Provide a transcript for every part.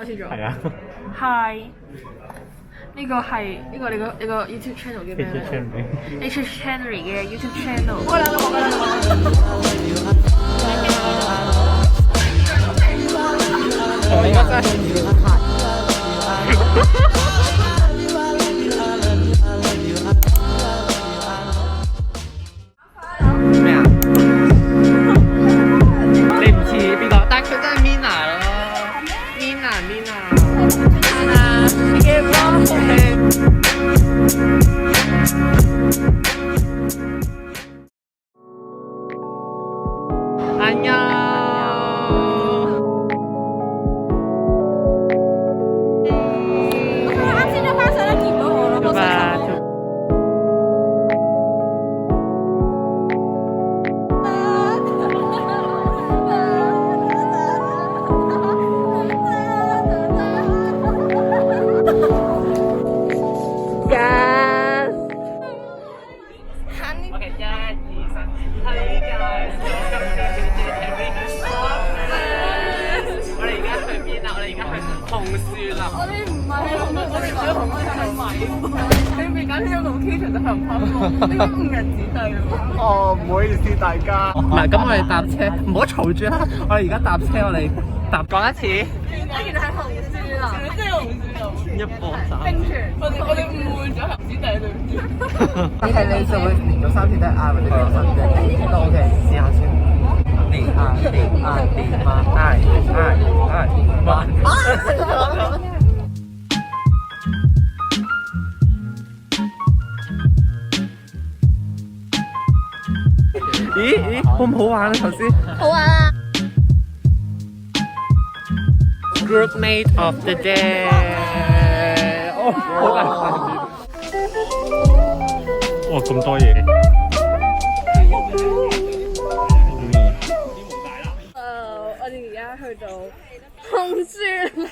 始咗。係啊。Hi，呢個係呢個你個 YouTube channel 叫咩咧 ？H Channel 嘅 YouTube channel。我兩我而家真係。咩啊？你唔似邊個？但係佢真係 Mina 咯，Mina，你嘅 love 安呀。哦，唔好意思，大家。唔係，咁我哋搭車，唔好嘈住啦。我哋而家搭車，我哋講一次。原來係紅書啊！真係紅書啊！一波三。冰泉，我哋誤會咗猴子弟對唔住。但係你就會連咗3次都係啱，或者連咗3次都係啱都 OK，試下先。連咦，好唔好玩啊？頭先好玩啊 ！Groupmate of the day， 哦，好大塊。哇，咁多嘢！我哋而家去到紅書樓。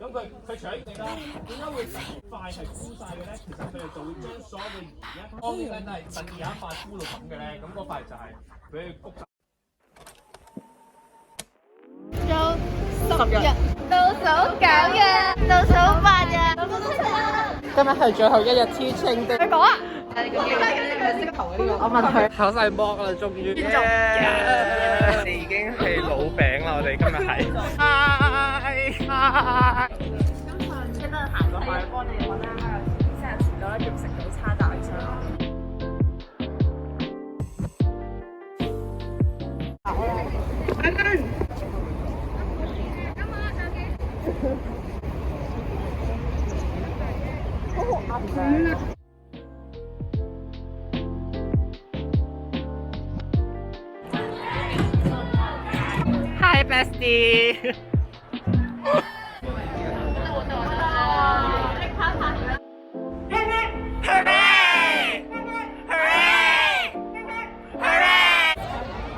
咁佢搶你啦，點解會快係沽晒嘅咧？其實佢哋就會將所有嘅魚咧，當然咧都係實有一塊沽到咁嘅咧，咁嗰塊就係俾佢谷晒。10日，倒數9日，倒數8日，倒數7日。今日係最後一日 teaching 的。你講啊！我問佢考晒 mock 啦，終於。我哋已經係老餅啦，我哋今日係。今日行過去幫你揾啦，成日遲到咧，仲食早餐大餐。Hi bestie。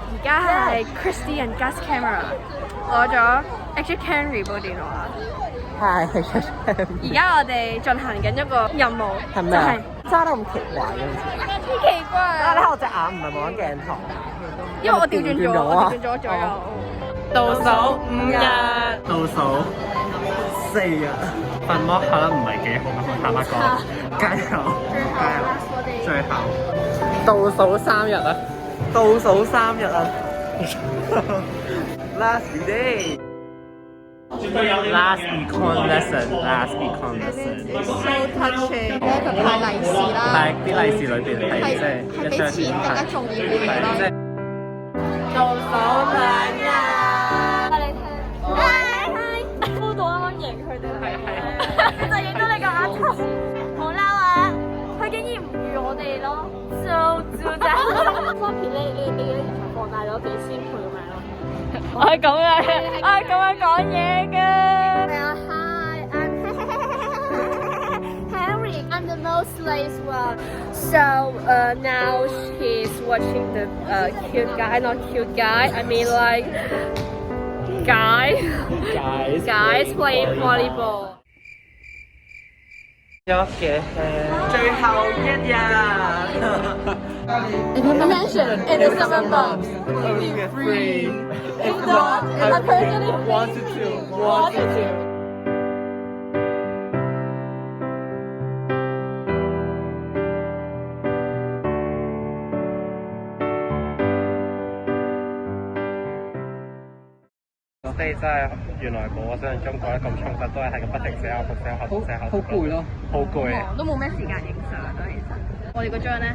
而家係 Christy and Gus camera 攞咗 H Henry 部電話。係。而家我哋進行緊一個任務，係咩啊？揸得咁奇怪嘅好似。好奇怪啊！但係咧，我隻眼唔係望緊鏡頭，因為我調轉咗，我調轉咗左右。倒數5日，倒數4日，份 mock 考得唔係幾好，坦白講，加油，加油！最後倒數3日啊，倒數3日啊，last day。Last econ lesson，last econ lesson。So touching，咧佢派利是啦，但係啲利是裏邊係即係比錢更加重要嘅嘢咯。倒數2日。俾你聽。嗨，高到啱啱贏佢哋。係。就影到你個額頭。好嬲啊！佢竟然唔預我哋咯。So 咋？Floppy，你嘅現場放大咗幾千倍咁樣咯。我係咁樣講嘢嘅。Hi，I'm Henry，I'm the most Slade's one. So now she's watching the cute guy, not cute guy. I mean like guys playing volleyball. 咗嘅最後一日。Mention in the summer months. Free. If not, I personally wanted to. wanted to. 我哋真係原來冇我想象中覺得咁充實，都係咁不停寫下寫下寫下。好攰咯，好攰。都冇咩時間影相啦，其實。我哋嗰張咧。